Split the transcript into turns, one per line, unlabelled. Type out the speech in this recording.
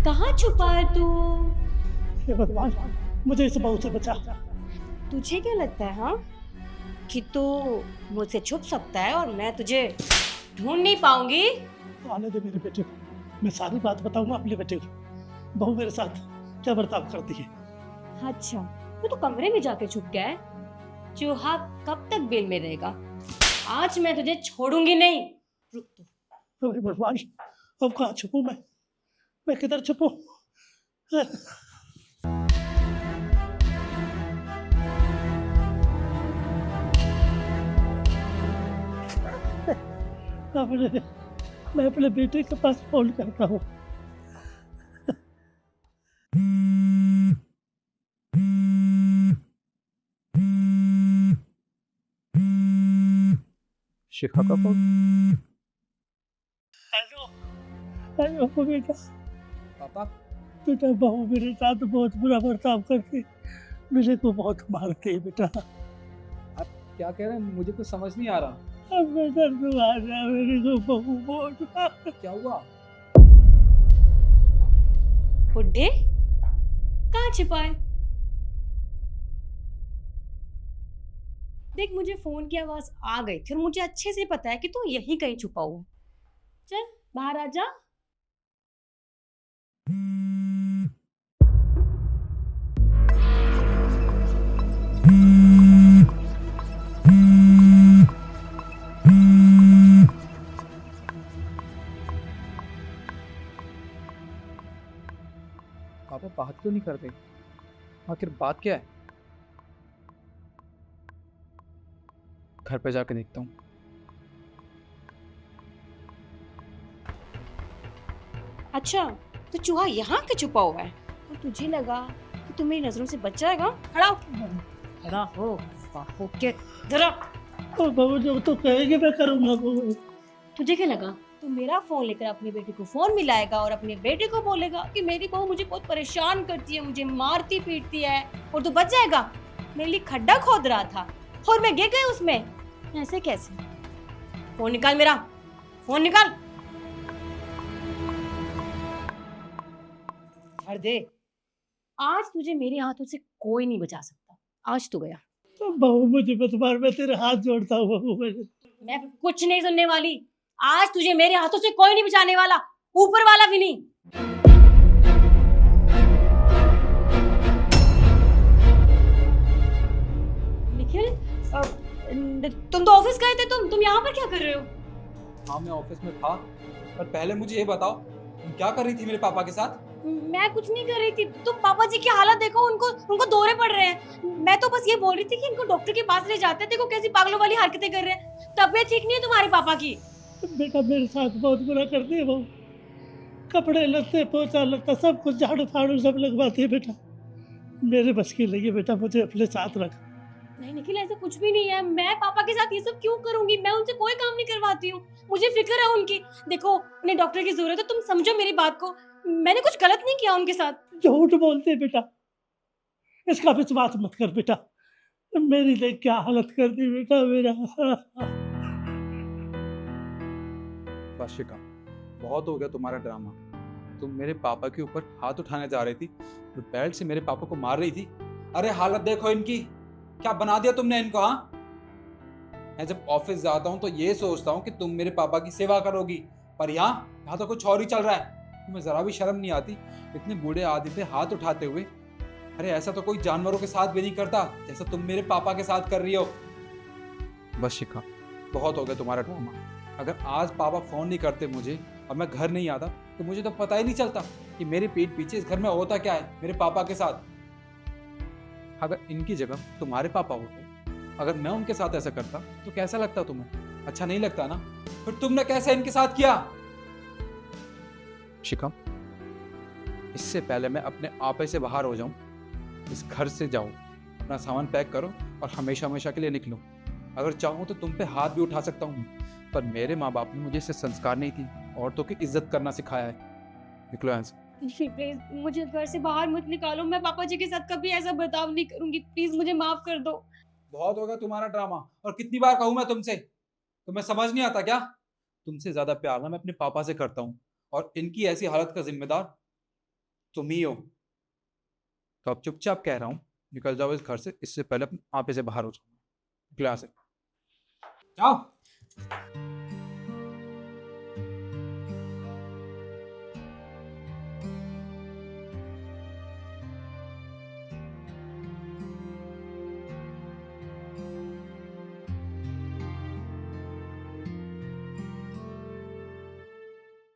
कहाँ छुपा है तू?
हे भगवान, मुझे इस बहू से बचा।
तुझे क्या लगता है हाँ कि तू मुझसे छुप सकता है और मैं तुझे ढूंढ नहीं पाऊंगी?
आने दे मेरे बेटे को, मैं सारी बात बताऊंगा अपने बेटे को। बहू मेरे साथ क्या बर्ताव करती है।
अच्छा, तू तो कमरे में जाके छुप गया है। चूहा कब तक बेल में रहेगा? आज मैं तुझे छोड़ूंगी नहीं। रुक तू।
हे भगवान, अब कहाँ छुपूं मैं किधर छुपूं? अपने मैं अपने बेटे के पास फोन करता हूँ।
शिखा का फोन।
हेलो हेलो बेटा।
पापा,
बेटा बहू मेरे साथ बहुत बुरा बर्ताव करती, मेरे को बहुत मारती है बेटा।
आप क्या कह रहे हैं? मुझे कुछ समझ नहीं आ रहा।
अब बेटा तू आ जा, मेरे को बहू बहुत मारती।
क्या हुआ?
बुड्ढे कहाँ छिपा है? देख, मुझे फोन की आवाज आ गई थी और मुझे अच्छे से पता है कि तू यहीं कहीं छुपा हुआ। चल बाहर आ जा।
पापा बात क्यों नहीं करते? आखिर बात क्या है? घर पे जाकर देखता हूँ।
अच्छा, तो चूहा यहाँ के छुपा हुआ है और तुझे लगा कि तू मेरी नजरों से बच जाएगा? खड़ा हो, खड़ा हो, बापू के जरा।
तो बहू जो तो कहेगी मैं करूंगा बहू।
तुझे क्या लगा तू मेरा फोन लेकर अपनी बेटी को फोन मिलाएगा और अपने बेटे को बोलेगा कि मेरी बहू मुझे बहुत परेशान करती है, मुझे मारती पीटती है, और तू बच जाएगा? मेरे लिए खड्डा खोद रहा था और मैं गिर गई उसमें। ऐसे कैसे? फोन निकाल मेरा, फोन निकाल। हर दे। आज तुझे मेरे हाथों से कोई नहीं बचा सकता। आज तू गया।
तो बहू मुझे मत मार, मैं तेरे हाथ जोड़ता हूँ बहू।
मैं कुछ नहीं सुनने वाली। आज तुझे मेरे हाथों से कोई नहीं बचाने वाला, ऊपर वाला भी नहीं। निखिल, तुम तो ऑफिस गए थे, तुम यहाँ पर क्या कर रहे हो?
हाँ, मैं ऑफिस में था, पर पहले मुझे ये बताओ, तुम क्या कर रही थी मेरे पापा के साथ?
मैं कुछ नहीं कर रही थी। तुम पापा जी की हालत देखो, उनको दौरे पड़ रहे हैं। मैं तो बस ये बोल रही थी कि इनको डॉक्टर के पास ले जाते हैं। देखो कैसी पागलों वाली हरकतें कर रहे हैं। तबीयत ठीक नहीं है तुम्हारे पापा की?
बेटा मेरे साथ बहुत बुरा करती है बहू। कपड़े लत्ते पोछा लगता सब कुछ झाड़ू फाड़ू सब लगवाती है बेटा। मेरे बस की नहीं है बेटा, मुझे अपने साथ रख।
नहीं निखिल, ऐसा कुछ भी नहीं है। मैं पापा के साथ ये सब क्यों करूंगी? मैं उनसे कोई काम नहीं करवाती हूँ। मुझे फिक्र है उनकी। देखो, उन्हें डॉक्टर की जरूरत है, तुम समझो मेरी बात को। मैंने कुछ गलत नहीं किया उनके साथ।
झूठ बोलते बेटा, इसका विश्वास मत कर बेटा। मेरी देख क्या हालत कर दी बेटा मेरा।
बस शिखा, बहुत हो गया तुम्हारा ड्रामा। तुम मेरे पापा के ऊपर हाथ उठाने जा रही थी और बेल्ट से मेरे पापा को मार रही थी। अरे हालत देखो इनकी, क्या बना दिया तुमने इनको। हाँ, मैं जब ऑफिस जाता हूँ तो ये सोचता हूँ कि तुम मेरे पापा की सेवा करोगी, पर यहाँ तो कुछ और ही चल रहा है। तुम्हें जरा भी शर्म नहीं आती इतने बूढ़े आदमी पे हाथ उठाते हुए? अरे ऐसा तो कोई जानवरों के साथ भी नहीं करता जैसा तुम मेरे पापा के साथ कर रही हो। बस शिखा, बहुत हो गया तुम्हारा ड्रामा। अगर आज पापा फोन नहीं करते मुझे और मैं घर नहीं आता तो मुझे तो पता ही नहीं चलता कि मेरी पीठ पीछे इस घर में होता क्या है मेरे पापा के साथ। अगर इनकी जगह तुम्हारे पापा होते, अगर मैं उनके साथ ऐसा करता तो कैसा लगता तुम्हें? अच्छा नहीं लगता ना? फिर तुमने कैसे इनके साथ किया? शिखा, इससे पहले मैं अपने आपे से बाहर हो जाऊं, इस घर से जाओ, अपना सामान पैक करो और हमेशा हमेशा के लिए निकलो। अगर चाहूँ तो तुम पे हाथ भी उठा सकता हूँ, पर मेरे माँ बाप ने मुझे इससे संस्कार नहीं थी, औरतों की इज्जत करना सिखाया है। निकलो यहाँ से।
प्लीज मुझे घर से बाहर मत निकालो। मैं पापा जी के साथ कभी ऐसा बर्ताव नहीं करूंगी। प्लीज मुझे माफ कर दो।
बहुत होगा तुम्हारा ड्रामा, और कितनी बार कहूँ मैं तुमसे, तुम्हें समझ नहीं आता क्या? तुमसे ज्यादा प्यार ना मैं अपने पापा से करता हूँ, और इनकी ऐसी हालत का जिम्मेदार तुम ही हो। तो अब चुपचाप कह रहा हूँ, निकल जाओ इस घर से, इससे पहले अपने आपे से बाहर हो जाओ। क्लास है, जाओ।